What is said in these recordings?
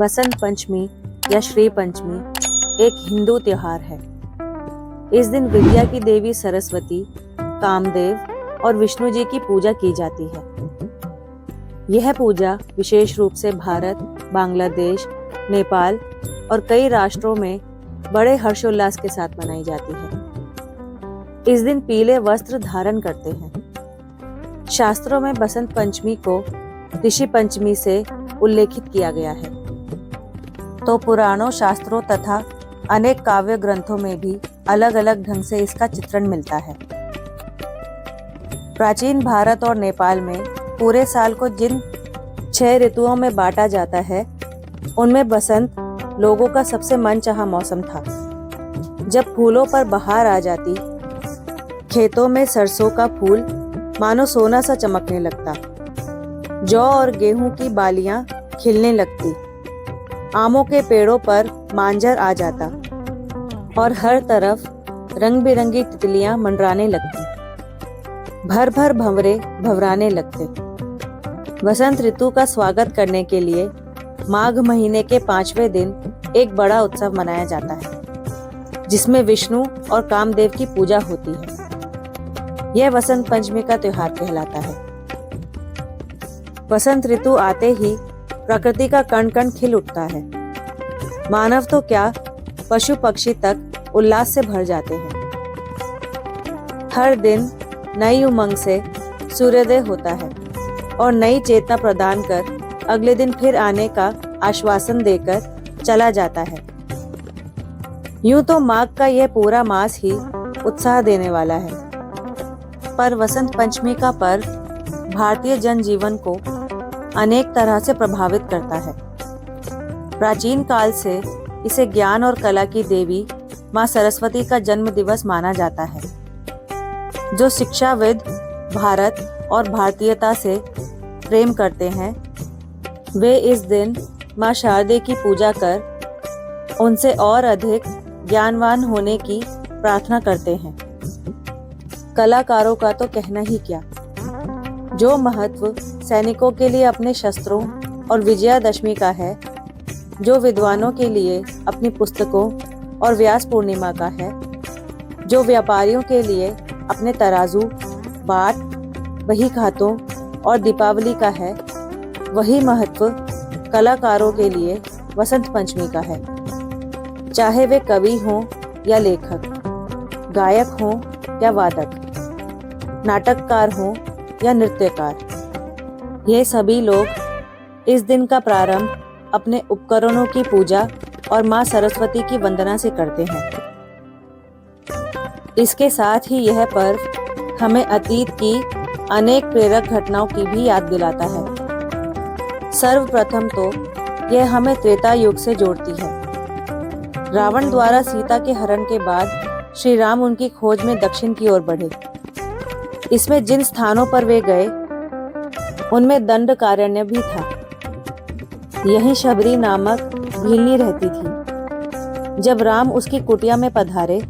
बसंत पंचमी या श्री पंचमी एक हिंदू त्योहार है। इस दिन विद्या की देवी सरस्वती, कामदेव और विष्णु जी की पूजा की जाती है। यह पूजा विशेष रूप से भारत, बांग्लादेश, नेपाल और कई राष्ट्रों में बड़े हर्षोल्लास के साथ मनाई जाती है। इस दिन पीले वस्त्र धारण करते हैं। शास्त्रों में बसंत पंचमी को ऋषि पंचमी से उल्लेखित किया गया है, तो पुराणों, शास्त्रों तथा अनेक काव्य ग्रंथों में भी अलग अलग ढंग से इसका चित्रण मिलता है। प्राचीन भारत और नेपाल में पूरे साल को जिन 6 ऋतुओं में बांटा जाता है, उनमें बसंत लोगों का सबसे मनचाहा मौसम था। जब फूलों पर बहार आ जाती, खेतों में सरसों का फूल मानो सोना सा चमकने लगता, जौ और गेहूं की बालियां खिलने लगती, आमों के पेड़ों पर मांझर आ जाता और हर तरफ रंग बिरंगी तितलियां मंडराने लगती, भर भर भंवरे भंवराने लगते। बसंत ऋतु का स्वागत करने के लिए माघ महीने के 5वें दिन एक बड़ा उत्सव मनाया जाता है, जिसमें विष्णु और कामदेव की पूजा होती है। यह बसंत पंचमी का त्योहार कहलाता है। बसंत ऋतु आते ही प्रकृति का कण कण खिल उठता है। मानव तो क्या, पशु पक्षी तक उल्लास से भर जाते हैं। हर दिन नई उमंग से सूर्योदय होता है और नई चेतना प्रदान कर अगले दिन फिर आने का आश्वासन देकर चला जाता है। यूं तो माघ का यह पूरा मास ही उत्साह देने वाला है, पर वसंत पंचमी का पर्व भारतीय जनजीवन को अनेक तरह से प्रभावित करता है। प्राचीन काल से इसे ज्ञान और कला की देवी मां सरस्वती का जन्म दिवस माना जाता है। जो शिक्षाविद भारत और भारतीयता से प्रेम करते हैं, वे इस दिन मां शारदे की पूजा कर उनसे और अधिक ज्ञानवान होने की प्रार्थना करते हैं। कलाकारों का तो कहना ही क्या, जो महत्व सैनिकों के लिए अपने शस्त्रों और विजयादशमी का है, जो विद्वानों के लिए अपनी पुस्तकों और व्यास पूर्णिमा का है, जो व्यापारियों के लिए अपने तराजू, बाट, बही खातों और दीपावली का है, वही महत्व कलाकारों के लिए वसंत पंचमी का है। चाहे वे कवि हों या लेखक, गायक हों या वादक, नाटककार हों या नृत्यकार, ये सभी लोग इस दिन का प्रारंभ अपने उपकरणों की पूजा और मां सरस्वती की वंदना से करते हैं। इसके साथ ही यह पर्व हमें अतीत की अनेक प्रेरक घटनाओं की भी याद दिलाता है। सर्वप्रथम तो यह हमें त्रेता युग से जोड़ती है। रावण द्वारा सीता के हरण के बाद श्री राम उनकी खोज में दक्षिण की ओर बढ़े। इसमें जिन स्थानों पर वे गए, उनमें दंडकारण्य भी था। यहीं शबरी नामक भीलनी रहती थी। जब राम उसकी कुटिया में पधारे,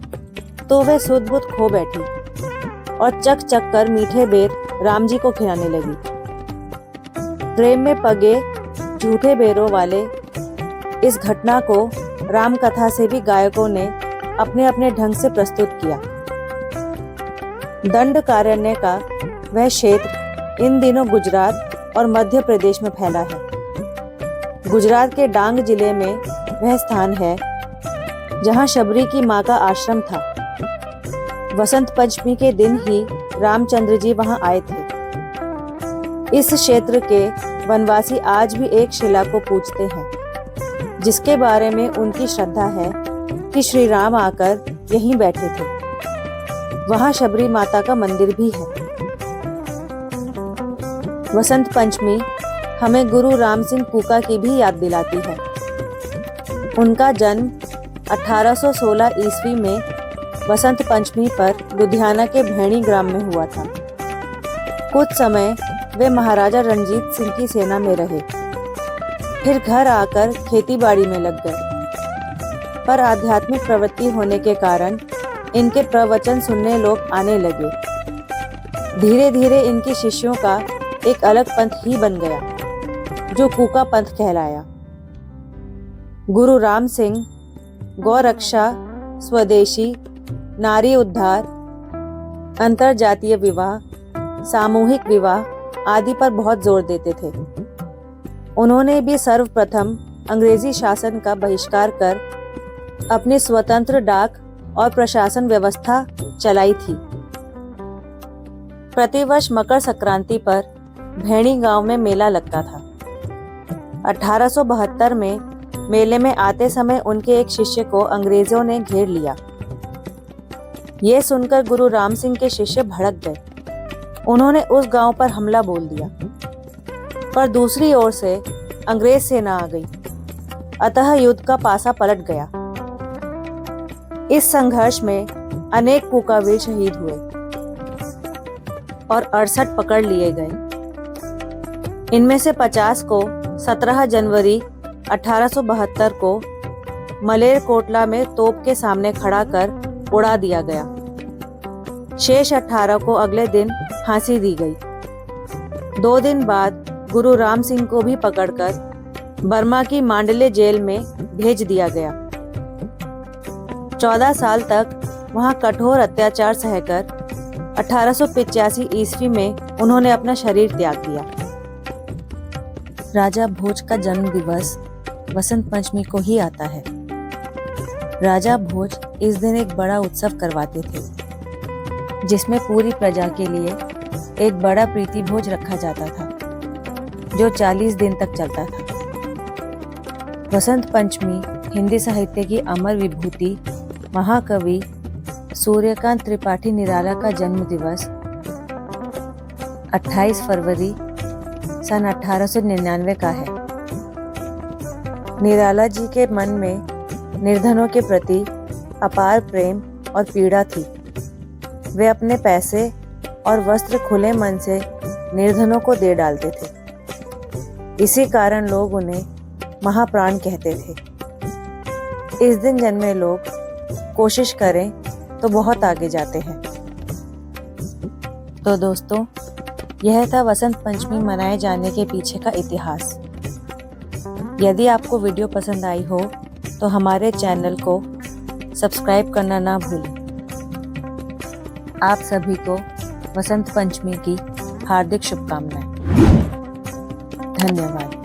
तो वह सुध-बुध खो बैठी और चक चक कर मीठे बेर राम जी को खिलाने लगी। प्रेम में पगे झूठे बेरों वाले इस घटना को राम कथा से भी गायकों ने अपने अपने ढंग से प्रस्तुत किया। दंडकारण्य का वह क्षेत्र इन दिनों गुजरात और मध्य प्रदेश में फैला है। गुजरात के डांग जिले में वह स्थान है जहां शबरी की मां का आश्रम था। वसंत पंचमी के दिन ही रामचंद्र जी वहां आए थे। इस क्षेत्र के वनवासी आज भी एक शिला को पूजते हैं, जिसके बारे में उनकी श्रद्धा है कि श्री राम आकर यहीं बैठे थे। वहां शबरी माता का मंदिर भी है। वसंत पंचमी हमें गुरु राम सिंह कूका की भी याद दिलाती है। उनका जन्म 1816 ईस्वी में बसंत पंचमी पर लुधियाना के भैणी ग्राम में हुआ था। कुछ समय वे महाराजा रणजीत सिंह की सेना में रहे, फिर घर आकर खेतीबाड़ी में लग गए। पर आध्यात्मिक प्रवृत्ति होने के कारण इनके प्रवचन सुनने लोग आने लगे। धीरे धीरे इनके शिष्यों का एक अलग पंथ ही बन गया, जो कूका पंथ कहलाया। गुरु राम सिंह गौरक्षा, स्वदेशी, नारी उद्धार, अंतरजातीय विवाह, सामूहिक विवाह आदि पर बहुत जोर देते थे। उन्होंने भी सर्वप्रथम अंग्रेजी शासन का बहिष्कार कर अपनी स्वतंत्र डाक और प्रशासन व्यवस्था चलाई थी। प्रतिवर्ष मकर संक्रांति पर भैणी गांव में मेला लगता था। 1872 में मेले में आते समय उनके एक शिष्य को अंग्रेजों ने घेर लिया। ये सुनकर गुरु राम सिंह के शिष्य भड़क गए। उन्होंने उस गांव पर हमला बोल दिया, पर दूसरी ओर से अंग्रेज सेना आ गई, अतः युद्ध का पासा पलट गया। इस संघर्ष में अनेक कूकावीर शहीद हुए और 68 पकड़ लिए गए। इनमें से 50 को 17 जनवरी 1872 को मलेरकोटला में तोप के सामने खड़ा कर उड़ा दिया गया। शेष 18 को अगले दिन फांसी दी गई। 2 दिन बाद गुरु राम सिंह को भी पकड़कर बर्मा की मांडले जेल में भेज दिया गया। 14 साल तक वहां कठोर अत्याचार सहकर 1885 ईस्वी में उन्होंने अपना शरीर त्याग दिया। राजा भोज का जन्म दिवस वसंत पंचमी को ही आता है। राजा भोज इस दिन एक बड़ा उत्सव करवाते थे, जिसमें पूरी प्रजा के लिए एक बड़ा प्रीति भोज रखा जाता था, जो 40 दिन तक चलता था। वसंत पंचमी हिंदी साहित्य की अमर विभूति महाकवि सूर्यकांत त्रिपाठी निराला का जन्म दिवस 28 फरवरी सन 1899 का है। निराला जी के मन में निर्धनों के प्रति अपार प्रेम और पीड़ा थी। वे अपने पैसे और वस्त्र खुले मन से निर्धनों को दे डालते थे। इसी कारण लोग उन्हें महाप्राण कहते थे। इस दिन जन्मे लोग कोशिश करें तो बहुत आगे जाते हैं। तो दोस्तों, यह था वसंत पंचमी मनाए जाने के पीछे का इतिहास। यदि आपको वीडियो पसंद आई हो तो हमारे चैनल को सब्सक्राइब करना ना भूलें। आप सभी को वसंत पंचमी की हार्दिक शुभकामनाएं। धन्यवाद।